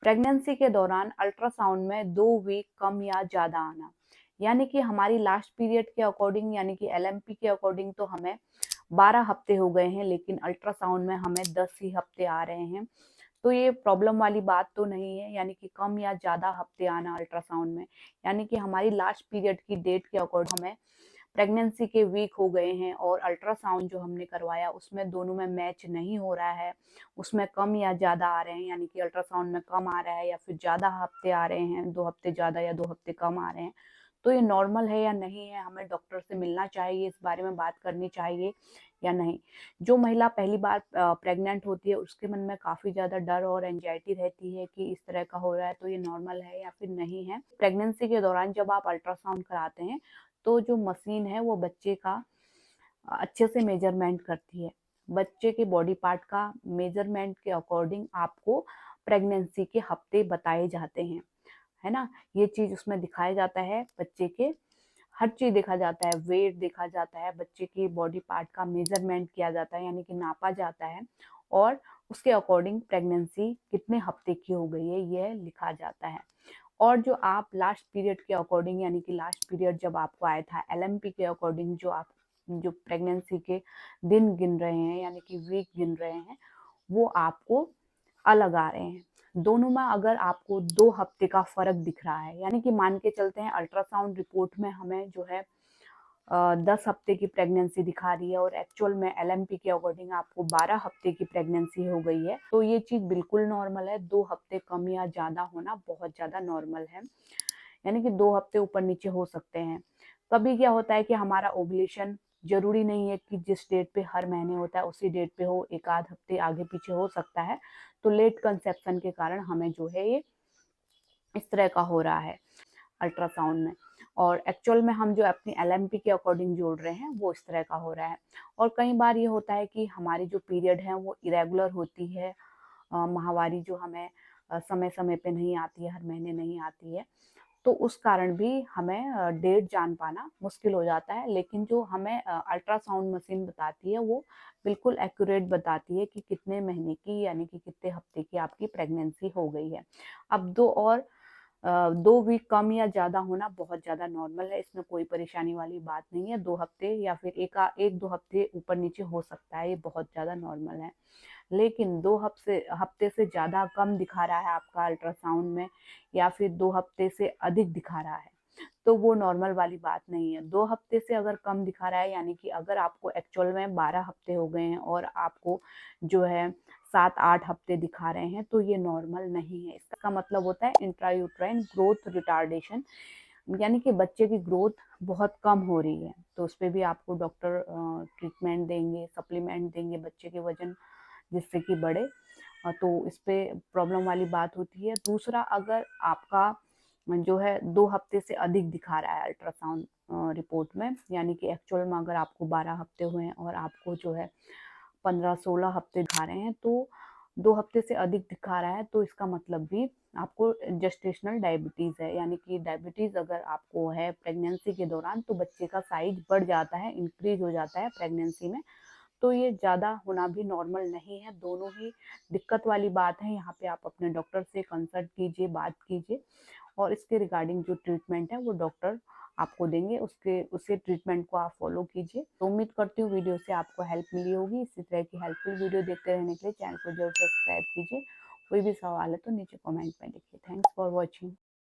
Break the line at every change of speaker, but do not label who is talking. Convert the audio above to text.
Pregnancy के दौरान ultrasound में 2 वीक कम या ज़्यादा आना, यानी कि हमारी लास्ट पीरियड के अकॉर्डिंग यानी कि एलएमपी के अकॉर्डिंग तो हमें 12 हफ्ते हो गए हैं, लेकिन अल्ट्रासाउंड में हमें 10 ही हफ्ते आ रहे हैं। तो ये प्रॉब्लम वाली बात तो नहीं है, यानी कि कम या ज़्यादा हफ्ते आना अल्ट्रासाउंड में, यानी कि हमारी लास्ट पीरियड की डेट के अकॉर्डिंग हमें प्रेगनेंसी के वीक हो गए हैं और अल्ट्रासाउंड जो हमने करवाया उसमें दोनों में मैच नहीं हो रहा है, उसमें कम या ज़्यादा आ रहे हैं, यानी कि अल्ट्रासाउंड में कम आ रहा है या फिर ज़्यादा हफ्ते आ रहे हैं, 2 हफ्ते ज़्यादा या 2 हफ्ते कम आ रहे हैं। तो ये नॉर्मल है या नहीं है, हमें डॉक्टर से मिलना चाहिए, इस बारे में बात करनी चाहिए या नहीं। जो महिला पहली बार प्रेग्नेंट होती है उसके मन में काफ़ी ज़्यादा डर और एंजाइटी रहती है कि इस तरह का हो रहा है, तो ये नॉर्मल है या फिर नहीं है। प्रेगनेंसी के दौरान जब आप अल्ट्रासाउंड कराते हैं तो जो मशीन है वो बच्चे का अच्छे से मेजरमेंट करती है। बच्चे के बॉडी पार्ट का मेजरमेंट के अकॉर्डिंग आपको प्रेगनेंसी के हफ्ते बताए जाते हैं, है ना? ये चीज़ उसमें दिखाया जाता है, बच्चे के हर चीज़ देखा जाता है, वेट देखा जाता है, बच्चे के बॉडी पार्ट का मेजरमेंट किया जाता है, यानी कि नापा जाता है और उसके अकॉर्डिंग प्रेगनेंसी कितने हफ्ते की हो गई है, यह लिखा जाता है। और जो आप लास्ट पीरियड के अकॉर्डिंग यानी कि लास्ट पीरियड जब आपको आया था एलएमपी के अकॉर्डिंग जो प्रेगनेंसी के दिन गिन रहे हैं यानी कि वीक गिन रहे हैं, वो आपको अलग आ रहे हैं। दोनों में अगर आपको 2 हफ्ते का फ़र्क दिख रहा है, यानी कि मान के चलते हैं अल्ट्रासाउंड रिपोर्ट में हमें जो है 10 हफ्ते की प्रेगनेंसी दिखा रही है और एक्चुअल में एलएमपी के अकॉर्डिंग आपको 12 हफ्ते की प्रेगनेंसी हो गई है, तो ये चीज़ बिल्कुल नॉर्मल है। 2 हफ्ते कम या ज़्यादा होना बहुत ज़्यादा नॉर्मल है, यानी कि 2 हफ्ते ऊपर-नीचे हो सकते हैं। कभी क्या होता है कि हमारा ओव्यूलेशन ज़रूरी नहीं है कि जिस डेट पे हर महीने होता है उसी डेट पे हो, 1 आध हफ्ते आगे-पीछे हो सकता है। तो लेट कंसेप्शन के कारण हमें जो है ये इस तरह का हो रहा है अल्ट्रासाउंड में और एक्चुअल में हम जो अपनी एलएमपी के अकॉर्डिंग जोड़ रहे हैं वो इस तरह का हो रहा है। और कई बार ये होता है कि हमारी जो पीरियड है वो इरेगुलर होती है, माहवारी जो हमें समय-समय पे नहीं आती है, हर महीने नहीं आती है, तो उस कारण भी हमें डेट जान पाना मुश्किल हो जाता है। लेकिन जो हमें अल्ट्रासाउंड मशीन बताती है वो बिल्कुल एक्यूरेट बताती है कि कितने महीने की यानी कि कितने हफ्ते की आपकी प्रेगनेंसी हो गई है। अब 2 वीक कम या ज़्यादा होना बहुत ज़्यादा नॉर्मल है, इसमें कोई परेशानी वाली बात नहीं है। 2 हफ्ते या फिर 1-2 हफ्ते ऊपर-नीचे हो सकता है, ये बहुत ज़्यादा नॉर्मल है। लेकिन 2 हफ्ते हफ्ते से ज़्यादा कम दिखा रहा है आपका अल्ट्रासाउंड में या फिर 2 हफ्ते से अधिक दिखा रहा है, तो वो नॉर्मल वाली बात नहीं है। 2 हफ्ते से अगर कम दिखा रहा है यानी कि अगर आपको एक्चुअल में 12 हफ्ते हो गए हैं और आपको जो है 7-8 हफ्ते दिखा रहे हैं, तो ये नॉर्मल नहीं है। इसका मतलब होता है इंट्रायूटेराइन ग्रोथ रिटार्डेशन, यानी कि बच्चे की ग्रोथ बहुत कम हो रही है। तो उसपे भी आपको डॉक्टर ट्रीटमेंट देंगे, सप्लीमेंट देंगे बच्चे के वज़न जिससे कि बढ़े। तो इस पे प्रॉब्लम वाली बात होती है। दूसरा, अगर आपका जो है 2 हफ्ते से अधिक दिखा रहा है अल्ट्रासाउंड रिपोर्ट में, यानी कि एक्चुअल में अगर आपको 12 हफ्ते हुए हैं और आपको जो है 15-16 हफ्ते दिखा रहे हैं, तो 2 हफ्ते से अधिक दिखा रहा है, तो इसका मतलब भी आपको जेस्टेशनल डायबिटीज़ है, यानी कि डायबिटीज़ अगर आपको है प्रेगनेंसी के दौरान, तो बच्चे का साइज़ बढ़ जाता है, इंक्रीज़ हो जाता है प्रेगनेंसी में। तो ये ज़्यादा होना भी नॉर्मल नहीं है, दोनों ही दिक्कत वाली बात है। यहाँ पे आप अपने डॉक्टर से कंसल्ट कीजिए, बात कीजिए और इसके रिगार्डिंग जो ट्रीटमेंट है वो डॉक्टर आपको देंगे, उसके उसी ट्रीटमेंट को आप फॉलो कीजिए। तो उम्मीद करती हूँ वीडियो से आपको हेल्प मिली होगी। इसी तरह की हेल्पफुल वीडियो देखते रहने के लिए चैनल को जरूर सब्सक्राइब कीजिए। कोई भी सवाल है तो नीचे कमेंट में लिखिए। Thanks for watching.